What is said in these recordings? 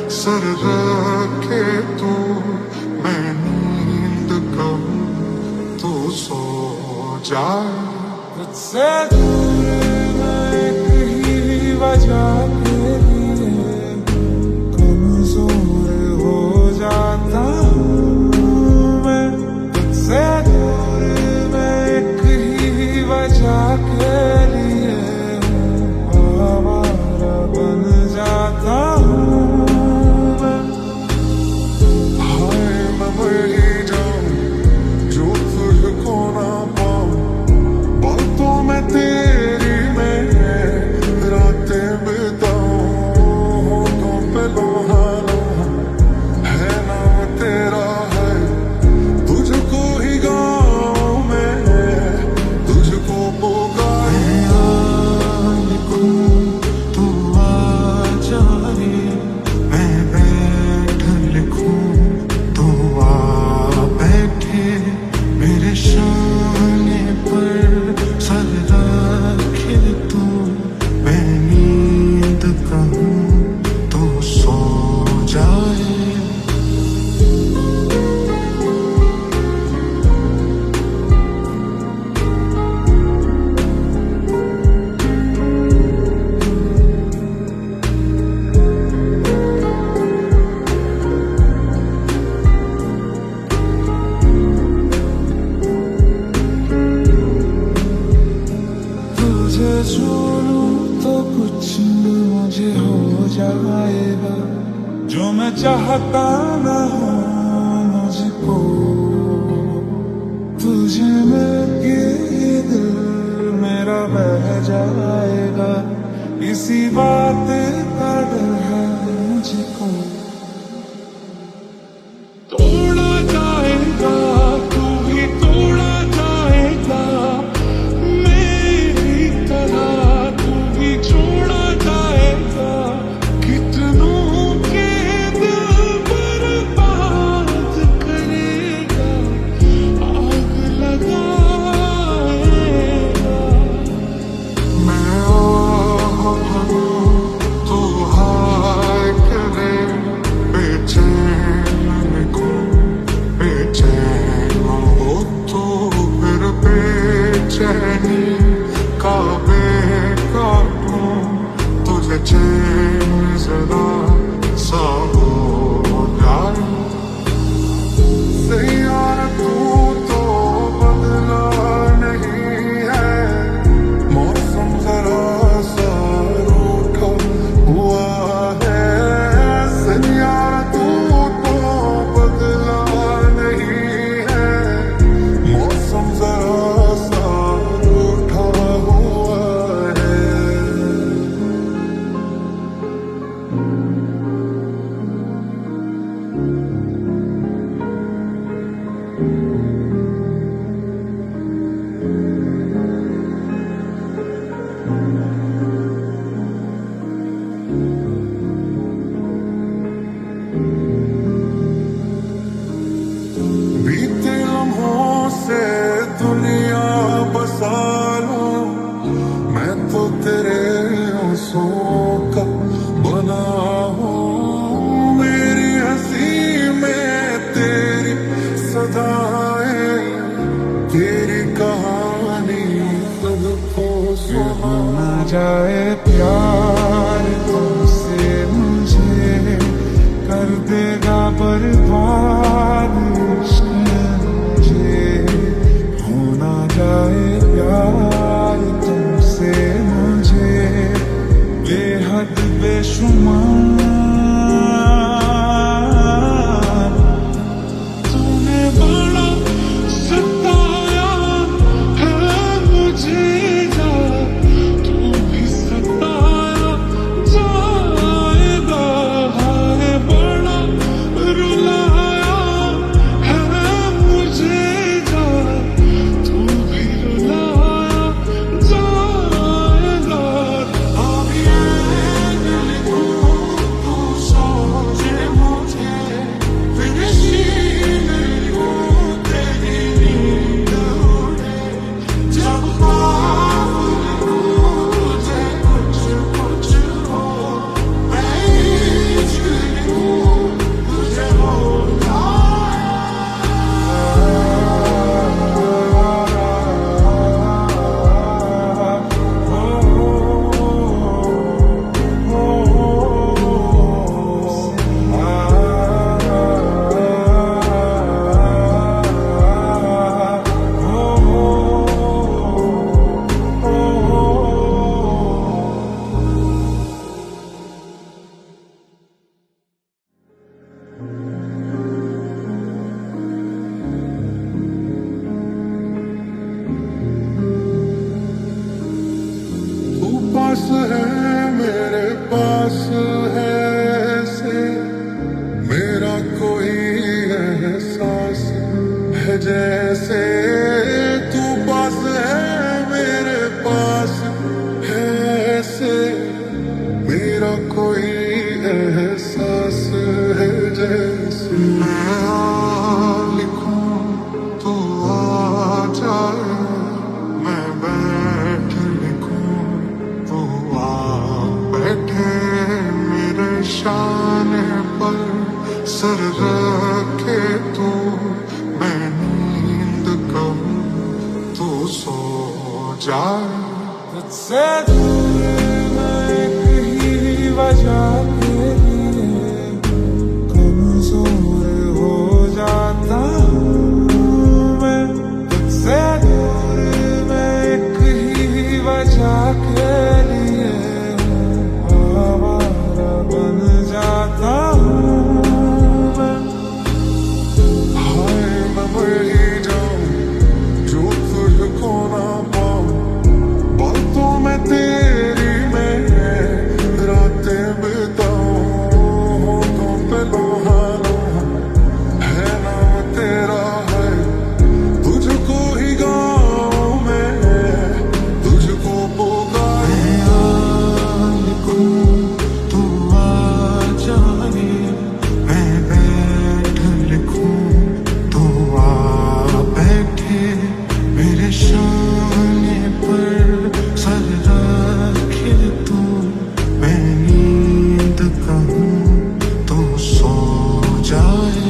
Sir रखे तू, मैं नींद कहूँ तो सो जाए। तुझसे दूर मैं एक ही वजह के लिए कमजोर हो जाता हूँ मैं। तुझसे दूर मैं एक ही वजह के लिए आवारा बन जाता हूँ मैं। हाय मैं मर ही जाऊं जो तुझको ना पाऊं, बातों में तेरी मैं रातें बिताऊं। होठों पे लोहा लोहा है नाम तेरा है, तुझको ही गाऊं मैं, तुझको पुकारूं। लिखूं तू आ जाए, मैं बैठ लिखूं तू आ बैठे, मेरे शाने पर सर रखे तू, मैं नींद कहूँ तो सो जाए। तुझे छोड़ूं तो कुछ मुझे हो जाएगा, जो मैं चाहता न हूँ मुझको। तुझे मिलके ये दिल मेरा बह जाएगा, इसी बात का डर है मुझको। तोड़ा जाएगा तू ही तोड़ा जाएगा, मेरी तरह तू भी छोड़ा जाएगा। कितनों के दिल बर्बाद करेगा, आग लगाएगा। मैं आहूं तू हाय करे, बेचैन लिखूं बेचैन हो तो फिर बेचैनी का काटूं, तुझे चैन जरा सा हो जाए। यार तू तो बदला नहीं है, मौसम जरा सा रूठा हुआ है। यार तू तो बदला नहीं है, मौसम जरा सा रूठा हुआ है। बीते लम्हों से दुनिया बसा लूं, मैं तो तेरे आंसुओं का बना हूँ। मेरी हंसी में तेरी सदाएं, तेरी कहानी सबको सुना जाए प्यार तुमसे मुझे, कर देगा बर्बाद इश्क मुझे। होना जाए प्यार तुमसे मुझे, बेहद बेशुमार। तूने बड़ा सताया है मुझे, जा तू भी सताया जाएगा। हाय बड़ा रुला शाने पर सर रखे तू, मैं नींद कहूँ तू सो जाए। तुझसे दूर मैं एक ही वजह के लिए कमजोर हो जाता हूँ मैं। तुझसे दूर मैं एक ही वजह के लिए आवारा बन जाता हूँ मैं। हाय मैं मर ही जाऊं जो तुझको ना पाऊं, बातों में तेरी मैं रातें बिताऊं। होठों पे लोहा लोहा है नाम तेरा है, तुझको ही गाऊं मैं, तुझको पुकारूं। लिखूं तू आ जाने, मैं बैठ लिखूं तू आ बैठे, मेरे शाने पर सर रखे तू, मैं नींद कहूँ तू सो जाए।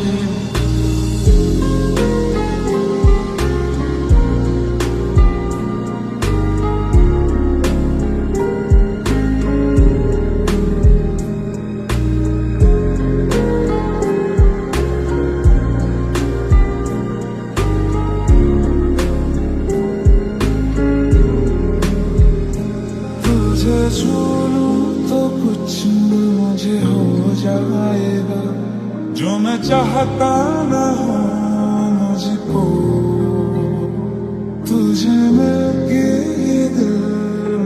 तुझे छू लूं तो कुछ मुझे हो जाएगा, जो मैं चाहता न हो मुझको। तुझे मिलके ये दिल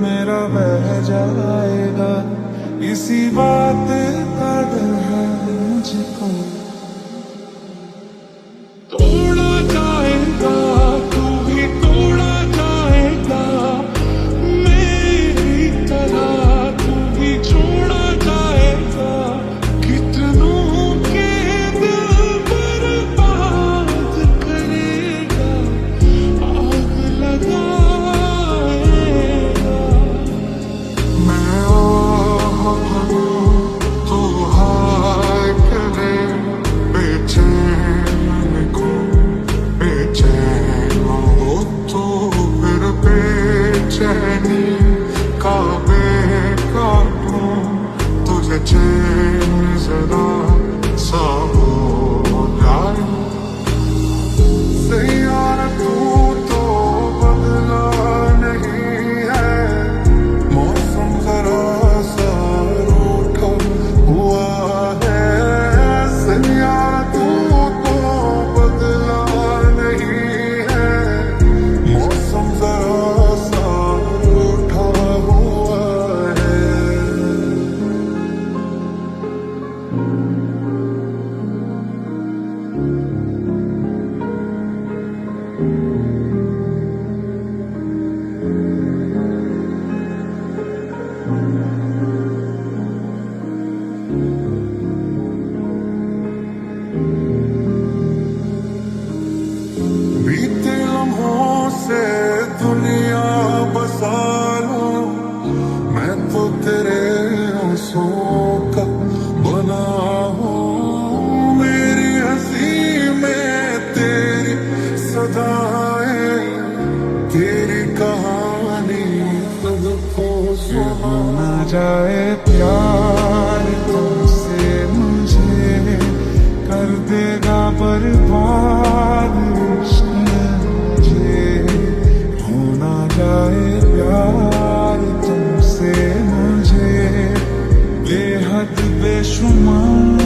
मेरा बह जाएगा, इसी बात का डर है मुझको। तोड़ा जाएगा तू ही तोड़ा जाएगा, मेरी तरह तू ही छोड़ा जाएगा। कितनों के दिल बर्बाद करेगा, आग लगाएगा। मैं आह भरूं तू हाय करे, बेचैन लिखूं बेचैन हो तो फिर बेचैनी का काटूं, तुझे चैन जरा सा हो जाए। यार तू तो बदला नहीं है, मौसम जरा सा रूठा हुआ है। यार तू तो बदला नहीं है, मौसम जरा सा रूठा हुआ है। बीते लम्हों से दुनिया बसा लूं, मैं तो तेरे आंसुओं का बना हूँ। मेरी हंसी में तेरी सदाएं, तेरी कहानी सबको ना जाए प्यार तुमसे मुझे, कर देगा बर्बाद इश्क मुझे। होना जाए प्यार तुमसे मुझे, बेहद बेशुमार